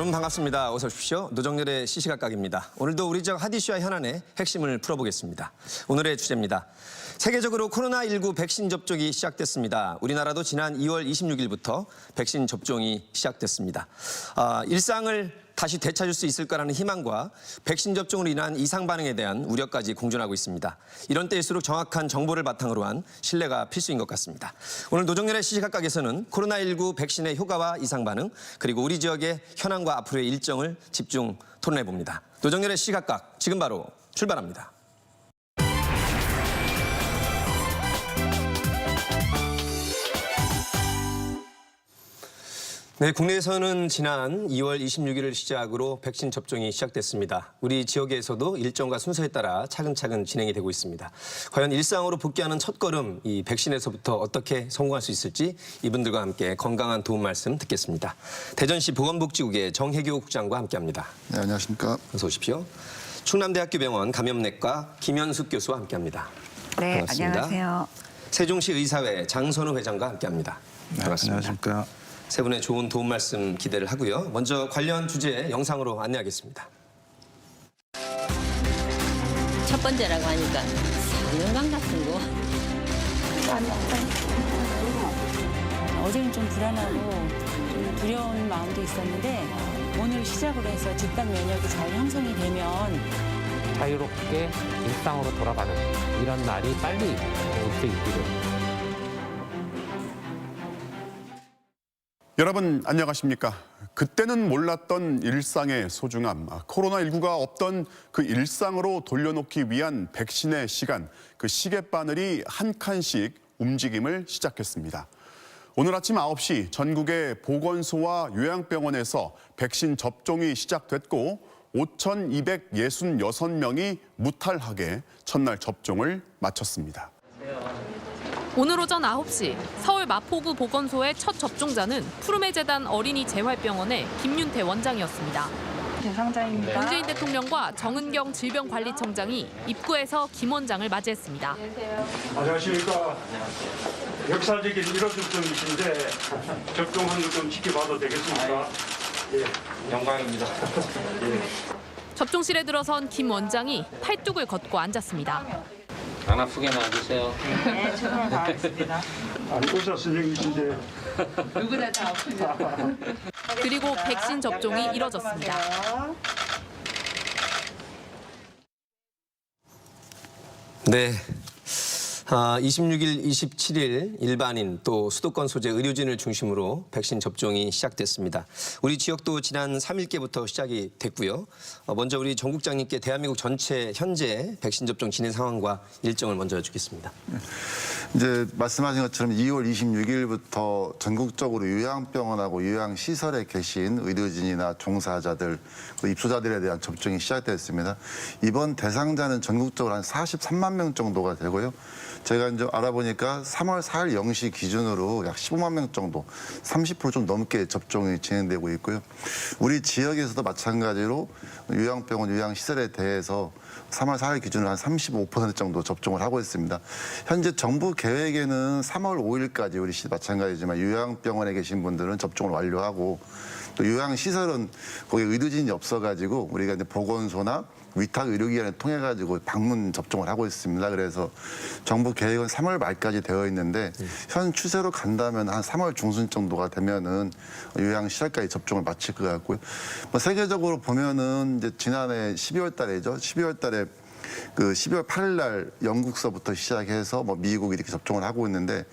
여러분 반갑습니다. 어서 오십시오. 노정렬의 시시각각입니다. 오늘도 우리 지역 핫 이슈와 현안의 핵심을 풀어보겠습니다. 오늘의 주제입니다. 세계적으로 코로나19 백신 접종이 시작됐습니다. 우리나라도 지난 2월 26일부터 백신 접종이 시작됐습니다. 일상을 다시 되찾을 수 있을 거라는 희망과 백신 접종으로 인한 이상 반응에 대한 우려까지 공존하고 있습니다. 이런 때일수록 정확한 정보를 바탕으로 한 신뢰가 필수인 것 같습니다. 오늘 노정렬의 시시각각에서는 코로나19 백신의 효과와 이상 반응, 그리고 우리 지역의 현황과 앞으로의 일정을 집중 토론해봅니다. 노정렬의 시시각각 지금 바로 출발합니다. 네, 국내에서는 지난 2월 26일을 시작으로 백신 접종이 시작됐습니다. 우리 지역에서도 일정과 순서에 따라 차근차근 진행이 되고 있습니다. 과연 일상으로 복귀하는 첫걸음, 이 백신에서부터 어떻게 성공할 수 있을지 이분들과 함께 건강한 도움 말씀 듣겠습니다. 대전시 보건복지국의 정혜교 국장과 함께합니다. 네, 안녕하십니까. 어서 오십시오. 충남대학교 병원 감염내과 김현숙 교수와 함께합니다. 네, 반갑습니다. 안녕하세요. 세종시 의사회 장선우 회장과 함께합니다. 반갑습니다. 안녕하십니까. 세 분의 좋은 도움 말씀 기대를 하고요. 먼저 관련 주제 영상으로 안내하겠습니다. 첫 번째라고 하니까 사명감 같은 거. 어제는 좀 불안하고 좀 두려운 마음도 있었는데 오늘 시작으로 해서 집단 면역이 잘 형성이 되면 자유롭게 일상으로 돌아가는 이런 날이 빨리 올 수 있기를. 여러분 안녕하십니까. 그때는 몰랐던 일상의 소중함, 코로나19가 없던 그 일상으로 돌려놓기 위한 백신의 시간, 그 시계바늘이 한 칸씩 움직임을 시작했습니다. 오늘 아침 9시 전국의 보건소와 요양병원에서 백신 접종이 시작됐고 5,266명이 무탈하게 첫날 접종을 마쳤습니다. 오늘 오전 9시 서울 마포구 보건소의 첫 접종자는 푸르메 재단 어린이 재활병원의 김윤태 원장이었습니다. 대상자입니다. 문재인 대통령과 정은경 질병관리청장이 입구에서 김 원장을 맞이했습니다. 안녕하십니까. 역사적인 1호 접종이신데 접종하는 것 좀 지켜봐도 되겠습니까? 예, 영광입니다. 예. 접종실에 들어선 김 원장이 팔뚝을 걷고 앉았습니다. 안 아프게 놔주세요. 네, 최선을 다하겠습니다. 아니, 의사 선생님이신데 누구나 다 아프죠. 그리고 백신 접종이 이뤄졌습니다. 네. 26일, 27일 일반인 또 수도권 소재 의료진을 중심으로 백신 접종이 시작됐습니다. 우리 지역도 지난 3일께부터 시작이 됐고요. 먼저 우리 정 국장님께 대한민국 전체 현재 백신 접종 진행 상황과 일정을 먼저 여쭙겠습니다. 이제 말씀하신 것처럼 2월 26일부터 전국적으로 요양병원하고 요양시설에 계신 의료진이나 종사자들, 입소자들에 대한 접종이 시작됐습니다. 이번 대상자는 전국적으로 한 43만 명 정도가 되고요. 제가 이제 알아보니까 3월 4일 0시 기준으로 약 15만 명 정도, 30% 좀 넘게 접종이 진행되고 있고요. 우리 지역에서도 마찬가지로 요양병원, 요양시설에 대해서 3월 4일 기준으로 한 35% 정도 접종을 하고 있습니다. 현재 정부 계획에는 3월 5일까지 우리 마찬가지지만 요양병원에 계신 분들은 접종을 완료하고 또 요양시설은 거기 의료진이 없어가지고 우리가 이제 보건소나 위탁 의료기관을 통해 가지고 방문 접종을 하고 있습니다. 그래서 정부 계획은 3월 말까지 되어 있는데 현 추세로 간다면 한 3월 중순 정도가 되면은 요양시설까지 접종을 마칠 것 같고요. 뭐 세계적으로 보면은 이제 지난해 12월 달에죠. 12월 달에 그 12월 8일 날 영국서부터 시작해서 뭐 미국 이렇게 접종을 하고 있는데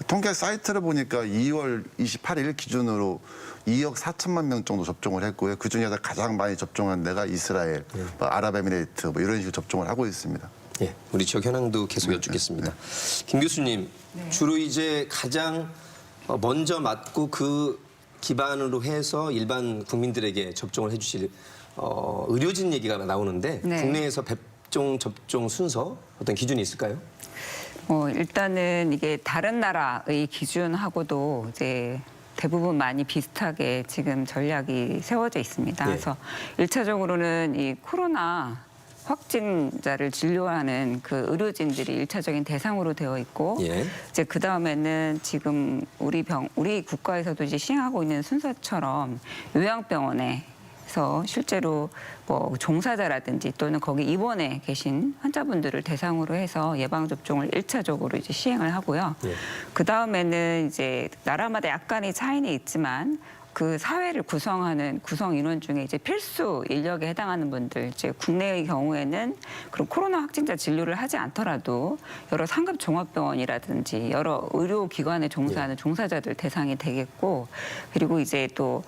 통계 사이트를 보니까 2월 28일 기준으로 2억 4천만 명 정도 접종을 했고요. 그중에서 가장 많이 접종한 데가 이스라엘, 뭐 아랍에미레이트 뭐 이런 식으로 접종을 하고 있습니다. 예, 우리 지역 현황도 계속 여쭙겠습니다. 김 교수님, 주로 이제 가장 먼저 맞고 그 기반으로 해서 일반 국민들에게 접종을 해주실 의료진 얘기가 나오는데 국내에서 접종 순서 어떤 기준이 있을까요? 일단은 이게 다른 나라의 기준하고도 이제 대부분 많이 비슷하게 지금 전략이 세워져 있습니다. 그래서 1차적으로는 이 코로나 확진자를 진료하는 그 의료진들이 일차적인 대상으로 되어 있고 이제 그 다음에는 지금 우리 국가에서도 이제 시행하고 있는 순서처럼 요양병원에 해서 실제로 뭐 종사자라든지 또는 거기 입원해 계신 환자분들을 대상으로 해서 예방 접종을 1차적으로 이제 시행을 하고요. 예. 그 다음에는 이제 나라마다 약간의 차이는 있지만 그 사회를 구성하는 구성 인원 중에 이제 필수 인력에 해당하는 분들, 이제 국내의 경우에는 그런 코로나 확진자 진료를 하지 않더라도 여러 상급 종합병원이라든지 여러 의료기관에 종사하는 종사자들 대상이 되겠고, 그리고 이제 또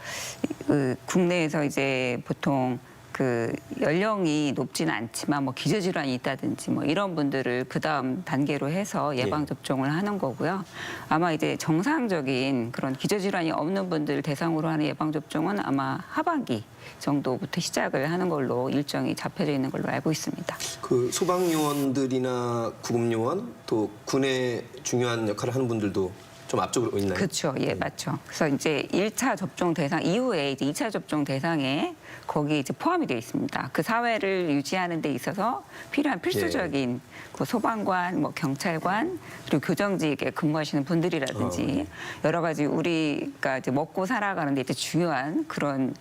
그 국내에서 이제 보통 그 연령이 높지는 않지만 뭐 기저질환이 있다든지 뭐 이런 분들을 그 다음 단계로 해서 예방 접종을 하는 거고요. 아마 이제 정상적인 그런 기저질환이 없는 분들 대상으로 하는 예방 접종은 아마 하반기 정도부터 시작을 하는 걸로 일정이 잡혀져 있는 걸로 알고 있습니다. 그 소방요원들이나 구급요원 또 군의 중요한 역할을 하는 분들도 좀 앞쪽으로 있나요? 그렇죠. 예, 맞죠. 그래서 이제 1차 접종 대상 이후에 이제 2차 접종 대상에 거기에 이제 포함이 되어 있습니다. 그 사회를 유지하는 데 있어서 필요한 필수적인 그 소방관, 뭐 경찰관, 그리고 교정직에 근무하시는 분들이라든지 여러 가지 우리가 이제 먹고 살아가는 데 이제 중요한 그런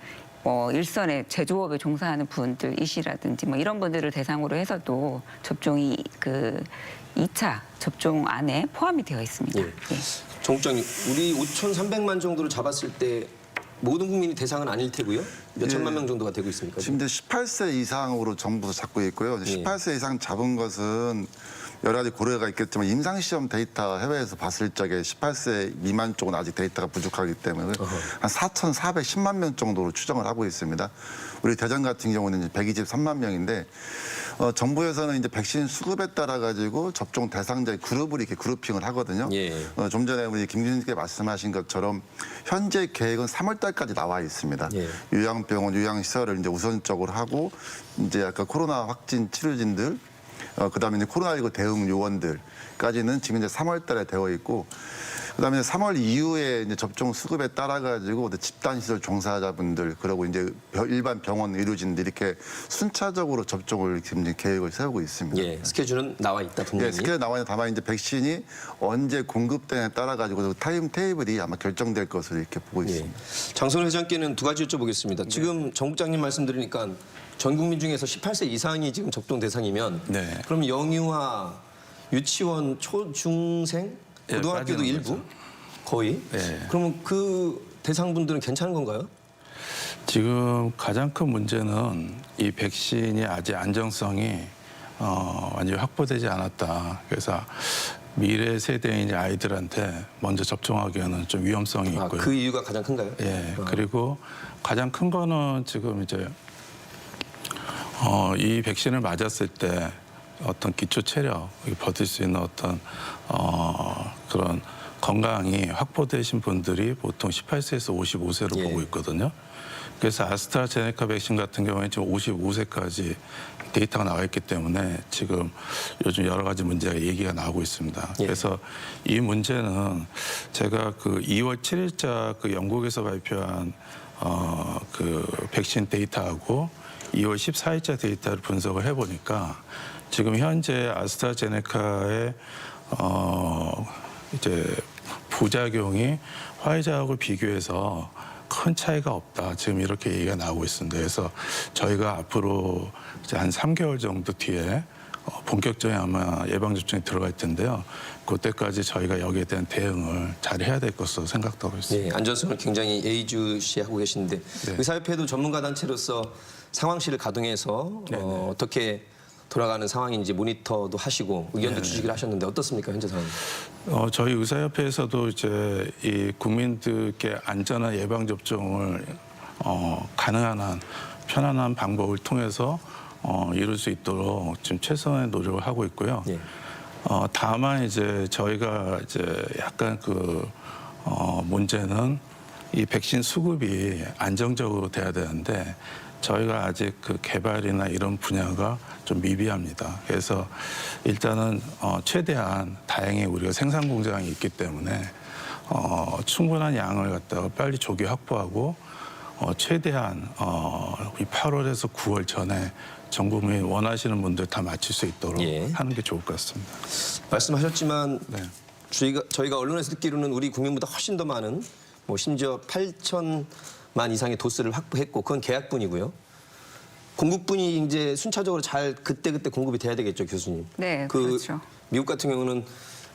일선의 제조업에 종사하는 분들이시라든지 뭐 이런 분들을 대상으로 해서도 접종이 그 2차 접종 안에 포함이 되어 있습니다. 예. 예. 정국장님, 우리 5,300만 정도로 잡았을 때 모든 국민이 대상은 아닐 테고요. 몇 천만 명 정도가 되고 있습니까? 지금 이제 18세 이상으로 정부도 잡고 있고요. 18세 이상 잡은 것은 여러 가지 고려가 있겠지만 임상시험 데이터 해외에서 봤을 적에 18세 미만 쪽은 아직 데이터가 부족하기 때문에 한 4,410만 명 정도로 추정을 하고 있습니다. 우리 대전 같은 경우는 이제 123만 명인데 정부에서는 이제 백신 수급에 따라 가지고 접종 대상자의 그룹을 이렇게 그룹핑을 하거든요. 예. 좀 전에 우리 김준님께 말씀하신 것처럼 현재 계획은 3월 달까지 나와 있습니다. 예. 요양병원, 요양시설을 이제 우선적으로 하고 이제 아까 코로나 확진 치료진들 그다음에 이제 코로나19 대응 요원들까지는 지금 이제 3월 달에 되어 있고, 그다음에 3월 이후에 이제 접종 수급에 따라 가지고 집단시설 종사자분들 그리고 이제 일반 병원 의료진들 이렇게 순차적으로 접종을 지금 이제 계획을 세우고 있습니다. 예, 스케줄은 나와 있다 분명히. 네, 스케줄 나와 있는 다만 이제 백신이 언제 공급되냐에 따라 가지고 타임 테이블이 아마 결정될 것으로 이렇게 보고 있습니다. 예. 장선우 회장께는 두 가지 여쭤보겠습니다. 지금 정국장님 말씀 들으니까 전 국민 중에서 18세 이상이 지금 접종 대상이면 네. 그럼 영유아, 유치원, 초중생, 예, 고등학교도 빠지는 일부? 거죠. 거의? 예. 그러면 그 대상분들은 괜찮은 건가요? 지금 가장 큰 문제는 이 백신이 아직 안정성이 완전히 확보되지 않았다. 그래서 미래 세대인 아이들한테 먼저 접종하기에는 좀 위험성이 있고요. 그 이유가 가장 큰가요? 예. 그리고 가장 큰 거는 지금 이제 이 백신을 맞았을 때 어떤 기초 체력, 버틸 수 있는 어떤 그런 건강이 확보되신 분들이 보통 18세에서 55세로 예. 보고 있거든요. 그래서 아스트라제네카 백신 같은 경우에 지금 55세까지 데이터가 나와 있기 때문에 지금 요즘 여러 가지 문제가 얘기가 나오고 있습니다. 예. 그래서 이 문제는 제가 그 2월 7일자 그 영국에서 발표한 그 백신 데이터하고 2월 14일자 데이터를 분석을 해보니까 지금 현재 아스트라제네카의 이제 부작용이 화이자하고 비교해서 큰 차이가 없다. 지금 이렇게 얘기가 나오고 있습니다. 그래서 저희가 앞으로 이제 한 3개월 정도 뒤에 본격적인 아마 예방접종이 들어갈 텐데요. 그때까지 저희가 여기에 대한 대응을 잘 해야 될 것으로 생각하고 있습니다. 예, 안전성을 굉장히 예의주시하고 계신데 네. 의사협회도 전문가 단체로서 상황실을 가동해서 어떻게 돌아가는 상황인지 모니터도 하시고 의견도 주시기를 하셨는데 어떻습니까 현재 상황? 저희 의사협회에서도 이제 이 국민들께 안전한 예방 접종을 가능한 한 편안한 방법을 통해서 이룰 수 있도록 지금 최선의 노력을 하고 있고요. 예. 다만 이제 저희가 이제 약간 그 문제는 이 백신 수급이 안정적으로 돼야 되는데 저희가 아직 그 개발이나 이런 분야가 좀 미비합니다. 그래서 일단은 최대한 다행히 우리가 생산 공장이 있기 때문에 충분한 양을 갖다가 빨리 조기 확보하고 최대한 이 8월에서 9월 전에 전 국민 원하시는 분들 다 맞출 수 있도록 예. 하는 게 좋을 것 같습니다. 말씀하셨지만 네. 저희가 언론에서 듣기로는 우리 국민보다 훨씬 더 많은 뭐 심지어 8천 이상의 도수를 확보했고 그건 계약분이고요. 공급분이 이제 순차적으로 잘 그때그때 공급이 돼야 되겠죠, 교수님. 네, 그렇죠. 미국 같은 경우는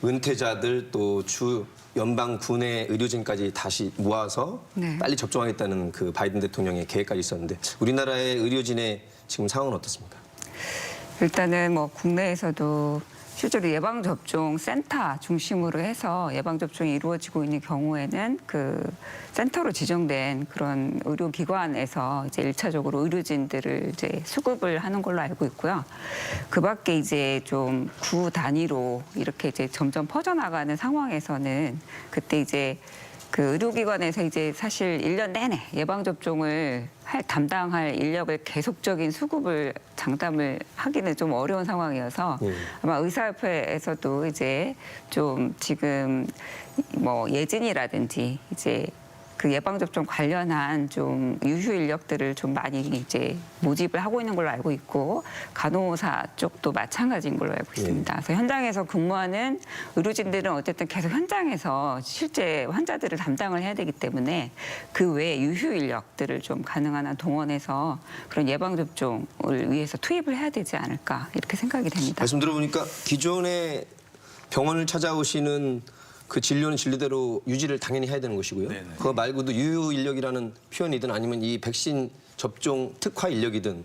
은퇴자들 또 주 연방 군의 의료진까지 다시 모아서 네. 빨리 접종하겠다는 그 바이든 대통령의 계획까지 있었는데 우리나라의 의료진의 지금 상황은 어떻습니까? 일단은 뭐 국내에서도 실제로 예방접종 센터 중심으로 해서 예방접종이 이루어지고 있는 경우에는 그 센터로 지정된 그런 의료기관에서 이제 1차적으로 의료진들을 이제 수급을 하는 걸로 알고 있고요. 그 밖에 이제 좀 구 단위로 이렇게 이제 점점 퍼져나가는 상황에서는 그때 이제 그 의료기관에서 이제 사실 1년 내내 예방접종을 담당할 인력을 계속적인 수급을 장담을 하기는 좀 어려운 상황이어서 아마 의사협회에서도 이제 좀 지금 뭐 예진이라든지 이제 그 예방접종 관련한 좀 유휴 인력들을 좀 많이 이제 모집을 하고 있는 걸로 알고 있고 간호사 쪽도 마찬가지인 걸로 알고 있습니다. 그래서 현장에서 근무하는 의료진들은 어쨌든 계속 현장에서 실제 환자들을 담당을 해야 되기 때문에 그 외에 유휴 인력들을 좀 가능한 한 동원해서 그런 예방접종을 위해서 투입을 해야 되지 않을까 이렇게 생각이 됩니다. 말씀 들어보니까 기존에 병원을 찾아오시는 그 진료는 진료대로 유지를 당연히 해야 되는 것이고요. 네네. 그거 말고도 유효 인력이라는 표현이든 아니면 이 백신 접종 특화 인력이든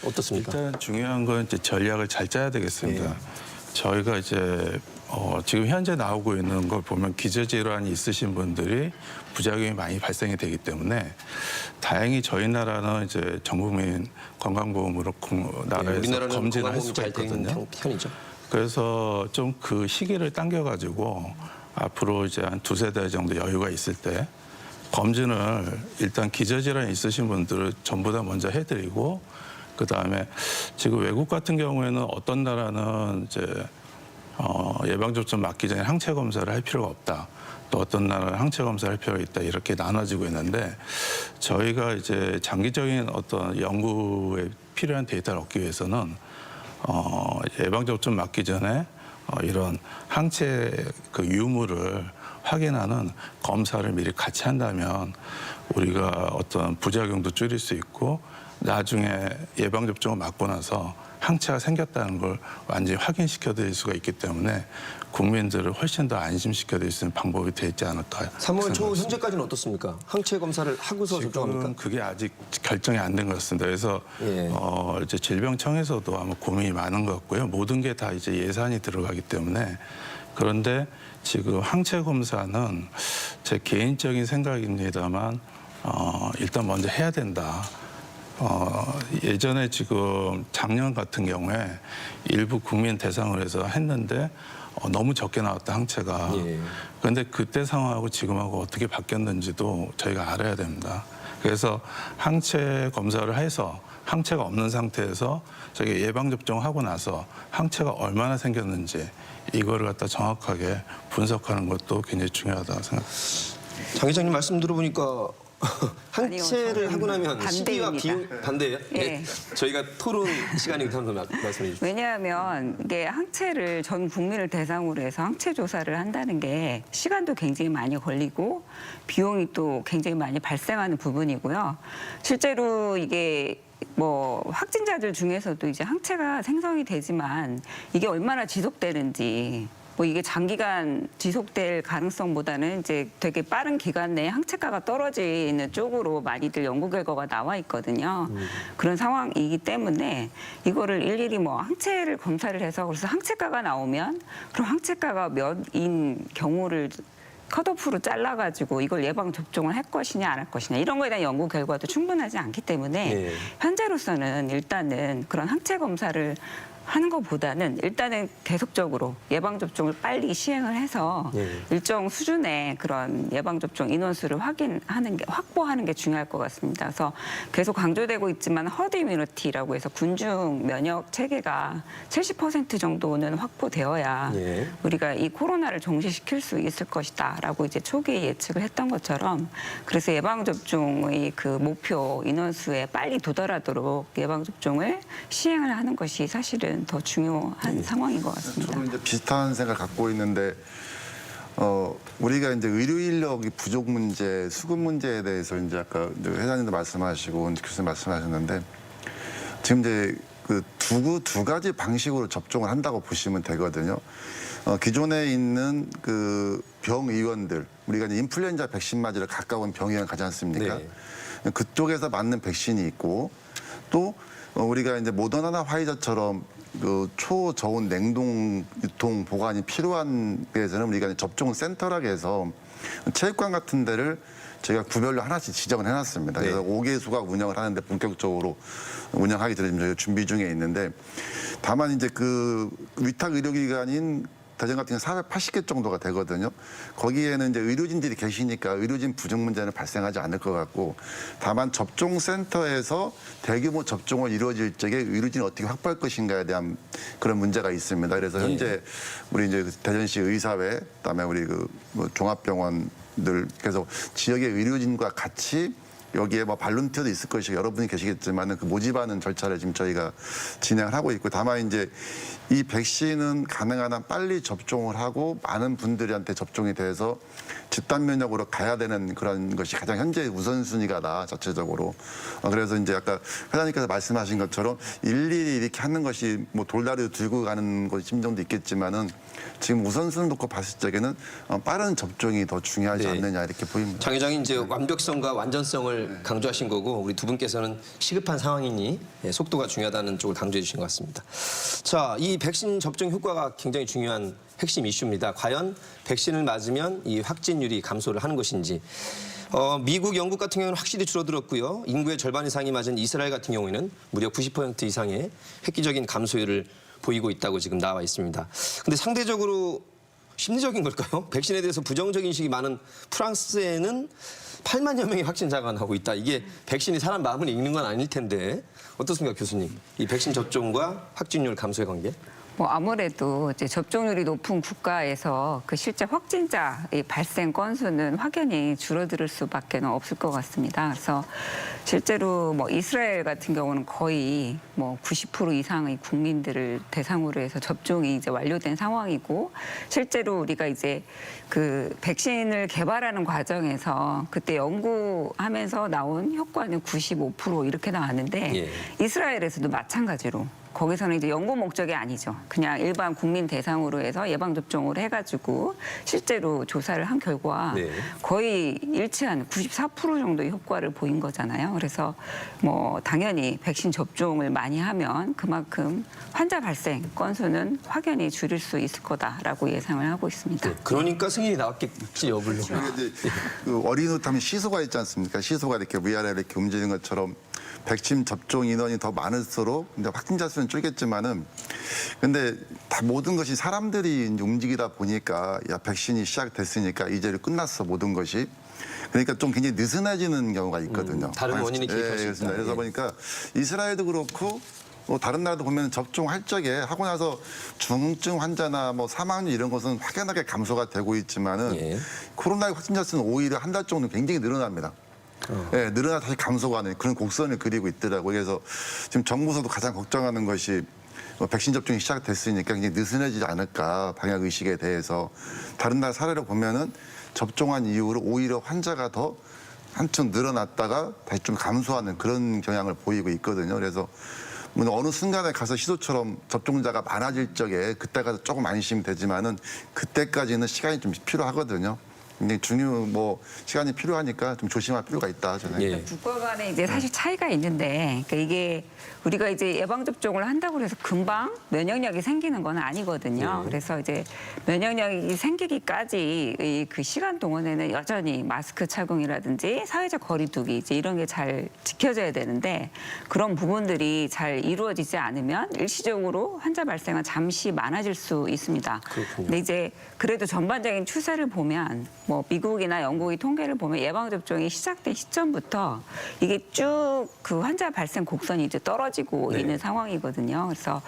어떻습니까? 일단 중요한 건 이제 전략을 잘 짜야 되겠습니다. 저희가 이제 지금 현재 나오고 있는 걸 보면 기저질환이 있으신 분들이 부작용이 많이 발생이 되기 때문에 다행히 저희 나라는 이제 전국민 건강보험으로 나라에서 우리나라는 검진을 할 건강보험이 수가 잘 돼 있는 있거든요. 편이죠. 그래서 좀 그 시기를 당겨가지고 앞으로 이제 한 2-3달 정도 여유가 있을 때 검진을 일단 기저질환이 있으신 분들을 전부 다 먼저 해드리고 그다음에 지금 외국 같은 경우에는 어떤 나라는 이제 예방접종 맞기 전에 항체 검사를 할 필요가 없다. 또 어떤 나라는 항체 검사를 할 필요가 있다. 이렇게 나눠지고 있는데 저희가 이제 장기적인 어떤 연구에 필요한 데이터를 얻기 위해서는 예방접종 맞기 전에 이런 항체 그 유무를 확인하는 검사를 미리 같이 한다면 우리가 어떤 부작용도 줄일 수 있고 나중에 예방접종을 맞고 나서 항체가 생겼다는 걸 완전히 확인시켜 드릴 수가 있기 때문에 국민들을 훨씬 더 안심시켜 드릴 수 있는 방법이 되지 않을까. 3월 초 현재까지는 어떻습니까? 항체 검사를 하고서 접종합니까? 지금 그게 아직 결정이 안 된 것 같습니다. 그래서 이제 질병청에서도 아마 고민이 많은 것 같고요. 모든 게 다 이제 예산이 들어가기 때문에 그런데 지금 항체 검사는 제 개인적인 생각입니다만 일단 먼저 해야 된다. 예전에 지금 작년 같은 경우에 일부 국민 대상으로 해서 했는데 너무 적게 나왔다 항체가. 그런데 그때 상황하고 지금하고 어떻게 바뀌었는지도 저희가 알아야 됩니다. 그래서 항체 검사를 해서 항체가 없는 상태에서 저희 예방접종하고 나서 항체가 얼마나 생겼는지 이거를 갖다 정확하게 분석하는 것도 굉장히 중요하다고 생각합니다. 장 회장님 말씀 들어보니까 아니요, 항체를 저는 하고 나면 시기와 반대입니다. 비용 반대예요? 예. 저희가 토론 시간이기 때문에 말씀해 주십시오. 왜냐하면 이게 항체를 전 국민을 대상으로 해서 항체 조사를 한다는 게 시간도 굉장히 많이 걸리고 비용이 또 굉장히 많이 발생하는 부분이고요. 실제로 이게 뭐 확진자들 중에서도 이제 항체가 생성이 되지만 이게 얼마나 지속되는지 뭐 이게 장기간 지속될 가능성보다는 이제 되게 빠른 기간 내에 항체가가 떨어지는 쪽으로 많이들 연구 결과가 나와 있거든요. 그런 상황이기 때문에 이거를 일일이 뭐 항체를 검사를 해서 그래서 항체가가 나오면 그럼 항체가가 몇인 경우를 컷오프로 잘라가지고 이걸 예방 접종을 할 것이냐 안 할 것이냐 이런 거에 대한 연구 결과도 충분하지 않기 때문에 현재로서는 일단은 그런 항체 검사를 하는 것보다는 일단은 계속적으로 예방접종을 빨리 시행을 해서 일정 수준의 그런 예방접종 인원수를 확보하는 게 중요할 것 같습니다. 그래서 계속 강조되고 있지만 허드 이뮤니티라고 해서 군중 면역 체계가 70% 정도는 확보되어야 우리가 이 코로나를 종식시킬 수 있을 것이다라고 이제 초기에 예측을 했던 것처럼 그래서 예방접종의 그 목표 인원수에 빨리 도달하도록 예방접종을 시행을 하는 것이 사실은 더 중요한 상황인 것 같습니다. 저도 이제 비슷한 생각을 갖고 있는데 우리가 이제 의료 인력이 부족 문제, 수급 문제에 대해서 이제 아까 이제 회장님도 말씀하시고 교수님 말씀하셨는데 지금 이제 그 두 가지 방식으로 접종을 한다고 보시면 되거든요. 기존에 있는 그 병의원들, 우리가 이제 인플루엔자 백신 맞으러 가까운 병의원 가지 않습니까? 네. 그쪽에서 맞는 백신이 있고 또 우리가 이제 모더나나 화이자처럼 그 초저온 냉동 유통 보관이 필요한 데에서는 우리가 이제 접종 센터라고 해서 체육관 같은 데를 저희가 구별로 하나씩 지정을 해놨습니다. 네. 그래서 5개수가 운영을 하는데 본격적으로 운영하기 전에 지금 저희가 준비 중에 있는데 다만 이제 그 위탁 의료기관인 대전 같은 경우 480개 정도가 되거든요. 거기에는 이제 의료진들이 계시니까 의료진 부족 문제는 발생하지 않을 것 같고 다만 접종센터에서 대규모 접종을 이루어질 적에 의료진을 어떻게 확보할 것인가에 대한 그런 문제가 있습니다. 그래서 현재 우리 이제 대전시 의사회, 그다음에 우리 그 뭐 종합병원들 그래서 지역의 의료진과 같이 여기에 뭐 발론티어도 있을 것이고 여러분이 계시겠지만은 그 모집하는 절차를 지금 저희가 진행을 하고 있고 다만 이제 이 백신은 가능한 한 빨리 접종을 하고 많은 분들한테 접종이 돼서 집단 면역으로 가야 되는 그런 것이 가장 현재 우선순위가 나 자체적으로 그래서 이제 아까 회장님께서 말씀하신 것처럼 일일이 이렇게 하는 것이 뭐 돌다리를 들고 가는 것이 심정도 있겠지만은 지금 우선순위 놓고 봤을 적에는 빠른 접종이 더 중요하지 네. 않느냐 이렇게 보입니다. 장 회장이 이제 완벽성과 완전성을 강조하신 거고 우리 두 분께서는 시급한 상황이니 속도가 중요하다는 쪽을 강조해 주신 것 같습니다. 자, 이 백신 접종 효과가 굉장히 중요한 핵심 이슈입니다. 과연 백신을 맞으면 이 확진율이 감소를 하는 것인지. 미국, 영국 같은 경우는 확실히 줄어들었고요. 인구의 절반 이상이 맞은 이스라엘 같은 경우에는 무려 90% 이상의 획기적인 감소율을 보이고 있다고 지금 나와 있습니다. 근데 상대적으로 심리적인 걸까요? 백신에 대해서 부정적 인식이 많은 프랑스에는 8만여 명의 확진자가 나오고 있다. 이게 백신이 사람 마음을 읽는 건 아닐 텐데 어떻습니까, 교수님? 이 백신 접종과 확진율 감소의 관계? 뭐 아무래도 이제 접종률이 높은 국가에서 그 실제 확진자 발생 건수는 확연히 줄어들 수밖에 없을 것 같습니다. 그래서 실제로 뭐 이스라엘 같은 경우는 거의 뭐 90% 이상의 국민들을 대상으로 해서 접종이 이제 완료된 상황이고 실제로 우리가 이제 그 백신을 개발하는 과정에서 그때 연구하면서 나온 효과는 95% 이렇게 나왔는데 예. 이스라엘에서도 마찬가지로 거기서는 이제 연구 목적이 아니죠. 그냥 일반 국민 대상으로 해서 예방접종을 해가지고 실제로 조사를 한 결과 네. 거의 일치한 94% 정도의 효과를 보인 거잖아요. 그래서 뭐 당연히 백신 접종을 많이 하면 그만큼 환자 발생 건수는 확연히 줄일 수 있을 거다라고 예상을 하고 있습니다. 그러니까 승인이 나왔겠지 여불로. 이제 그 어린이집하면 시소가 있지 않습니까? 시소가 이렇게 위아래 이렇게 움직이는 것처럼 백신 접종 인원이 더 많을수록 근데 확진자 수는 줄겠지만은 근데 다 모든 것이 사람들이 이제 움직이다 보니까 야 백신이 시작됐으니까 이제 끝났어 모든 것이 그러니까 좀 굉장히 느슨해지는 경우가 있거든요. 다른 원인이 개입할 수 그렇습니다. 있다. 그래서 예. 보니까 이스라엘도 그렇고 다른 나라도 보면 접종할 적에 하고 나서 중증 환자나 뭐 사망률 이런 것은 확연하게 감소가 되고 있지만은 예. 코로나 확진자 수는 오히려 한 달 정도 굉장히 늘어납니다. 네, 늘어나 다시 감소가 하는 그런 곡선을 그리고 있더라고요. 그래서 지금 정부에서도 가장 걱정하는 것이 백신 접종이 시작됐으니까 굉장히 느슨해지지 않을까 방역 의식에 대해서 다른 나라 사례를 보면은 접종한 이후로 오히려 환자가 더 한층 늘어났다가 다시 좀 감소하는 그런 경향을 보이고 있거든요. 그래서 어느 순간에 가서 시소처럼 접종자가 많아질 적에 그때 가서 조금 안심이 되지만은 그때까지는 시간이 좀 필요하거든요. 굉장히 시간이 필요하니까 좀 조심할 필요가 있다 저는. 예. 국가 간에 이제 사실 차이가 있는데 그러니까 이게 우리가 이제 예방접종을 한다고 해서 금방 면역력이 생기는 건 아니거든요. 네. 그래서 이제 면역력이 생기기까지 그 시간 동안에는 여전히 마스크 착용이라든지 사회적 거리두기 이제 이런 게 잘 지켜져야 되는데 그런 부분들이 잘 이루어지지 않으면 일시적으로 환자 발생은 잠시 많아질 수 있습니다. 그렇군요. 근데 이제 그래도 전반적인 추세를 보면 뭐 미국이나 영국의 통계를 보면 예방접종이 시작된 시점부터 이게 쭉 그 환자 발생 곡선이 이제 떨어지고 네. 있는 상황이거든요. 그래서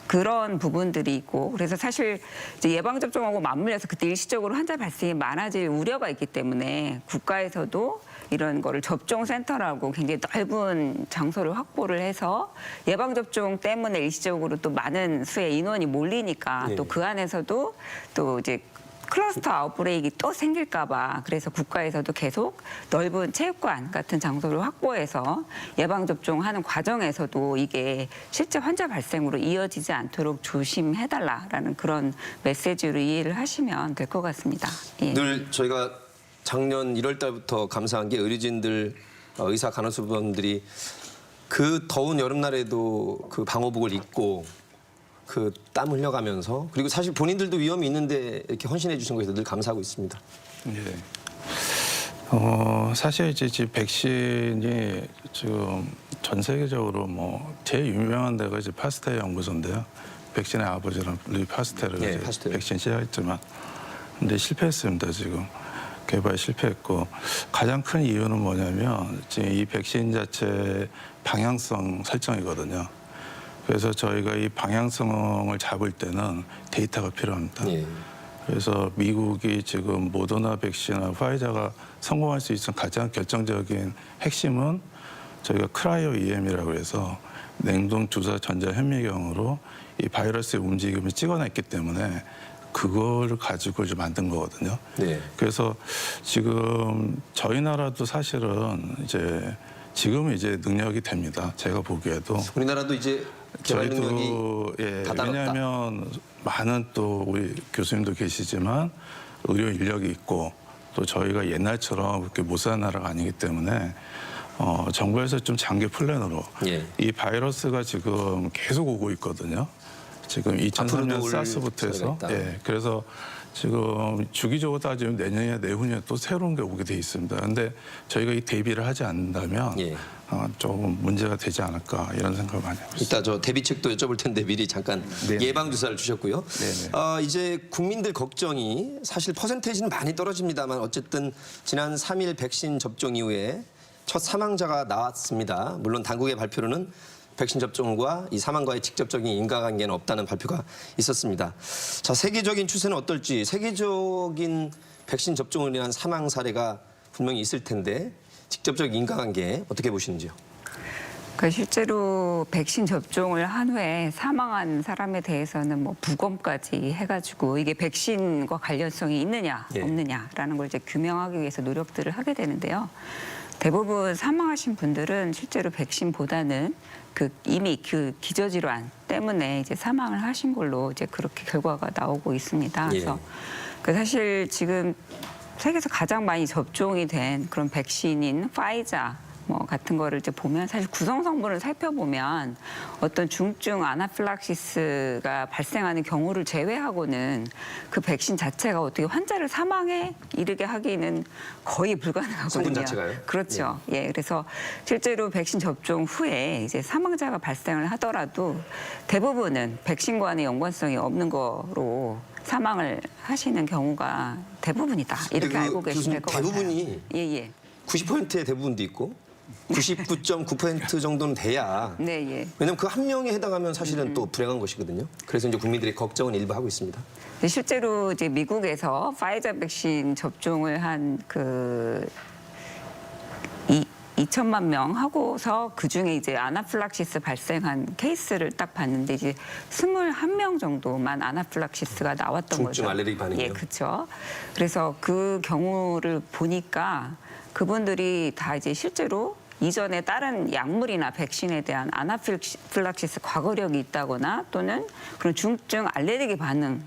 그런 부분들이 있고 그래서 사실 이제 예방접종하고 맞물려서 그때 일시적으로 환자 발생이 많아질 우려가 있기 때문에 국가에서도 이런 거를 접종센터라고 굉장히 넓은 장소를 확보를 해서 예방접종 때문에 일시적으로 또 많은 수의 인원이 몰리니까 네. 또 그 안에서도 또 이제 클러스터 아웃브레이크가 또 생길까봐 그래서 국가에서도 계속 넓은 체육관 같은 장소를 확보해서 예방접종하는 과정에서도 이게 실제 환자 발생으로 이어지지 않도록 조심해달라라는 그런 메시지로 이해를 하시면 될 것 같습니다. 예. 늘 저희가 작년 1월 달부터 감사한 게 의료진들, 의사 간호사분들이 그 더운 여름날에도 그 방호복을 입고 그 땀 흘려가면서 그리고 사실 본인들도 위험이 있는데 이렇게 헌신해 주신 것에 늘 감사하고 있습니다. 예. 사실 이제 백신이 지금 전 세계적으로 뭐 제일 유명한 데가 이제 파스테어 연구소인데요. 백신의 아버지는 루이 파스테르가 예, 이제 파스테르. 백신 시작했지만 근데 실패했습니다 지금. 개발 실패했고 가장 큰 이유는 뭐냐면 지금 이 백신 자체 방향성 설정이거든요. 그래서 저희가 이 방향성을 잡을 때는 데이터가 필요합니다. 예. 그래서 미국이 지금 모더나 백신과 화이자가 성공할 수 있는 가장 결정적인 핵심은 저희가 크라이오 EM이라고 해서 냉동 주사 전자 현미경으로 이 바이러스의 움직임을 찍어냈기 때문에 그거를 가지고 이제 만든 거거든요. 네. 그래서 지금 저희 나라도 사실은 이제 지금은 이제 능력이 됩니다. 제가 보기에도. 우리나라도 이제 개발 능력이 저희도 예, 다다랐다. 왜냐하면 많은 또 우리 교수님도 계시지만 의료 인력이 있고 또 저희가 옛날처럼 그렇게 못 사는 나라가 아니기 때문에 정부에서 좀 장기 플랜으로 예. 이 바이러스가 지금 계속 오고 있거든요. 지금 2003년 앞으로도 올 사스부터 해서 소리가 있다. 예, 그래서 지금 주기적으로 따지면 내년이나 내후년에 또 새로운 게 오게 돼 있습니다. 그런데 저희가 이 대비를 하지 않는다면 예. 조금 문제가 되지 않을까 이런 생각을 많이 하고 있습니다. 이따 저 대비책도 여쭤볼 텐데 미리 잠깐 네네. 예방 주사를 주셨고요. 네네. 이제 국민들 걱정이 사실 퍼센테이지는 많이 떨어집니다만 어쨌든 지난 3일 백신 접종 이후에 첫 사망자가 나왔습니다. 물론 당국의 발표로는 백신 접종과 이 사망과의 직접적인 인과관계는 없다는 발표가 있었습니다. 자, 세계적인 추세는 어떨지 세계적인 백신 접종을 인한 사망 사례가 분명히 있을 텐데 직접적 인과관계 어떻게 보시는지요? 그러니까 실제로 백신 접종을 한 후에 사망한 사람에 대해서는 뭐 부검까지 해가지고 이게 백신과 관련성이 있느냐 예. 없느냐라는 걸 이제 규명하기 위해서 노력들을 하게 되는데요. 대부분 사망하신 분들은 실제로 백신보다는 이미 그 기저질환 때문에 이제 사망을 하신 걸로 이제 그렇게 결과가 나오고 있습니다. 그래서 사실 지금 세계에서 가장 많이 접종이 된 그런 백신인 파이자 뭐 같은 거를 이제 보면 사실 구성 성분을 살펴보면 어떤 중증 아나필락시스가 발생하는 경우를 제외하고는 그 백신 자체가 어떻게 환자를 사망에 이르게 하기는 거의 불가능하거든요. 성분 자체가요? 그렇죠. 예. 그래서 실제로 백신 접종 후에 이제 사망자가 발생을 하더라도 대부분은 백신과는 연관성이 없는 거로 사망을 하시는 경우가 대부분이다. 이렇게 근데 알고 계시면 될 것 같아요. 대부분이 예. 90%의 대부분도 있고 99.9% 정도는 돼야 네, 예. 왜냐하면 그 한 명에 해당하면 사실은 또 불행한 것이거든요. 그래서 이제 국민들이 걱정은 일부 하고 있습니다. 실제로 이제 미국에서 파이자 백신 접종을 한 2천만 명 하고서 그 중에 이제 아나필락시스 발생한 케이스를 딱 봤는데 이제 21명 정도만 아나필락시스가 나왔던 거죠. 중증 알레르기 반응이요? 예, 그렇죠. 그래서 그 경우를 보니까 그분들이 다 이제 실제로 이전에 다른 약물이나 백신에 대한 아나필락시스 과거력이 있다거나 또는 그런 중증 알레르기 반응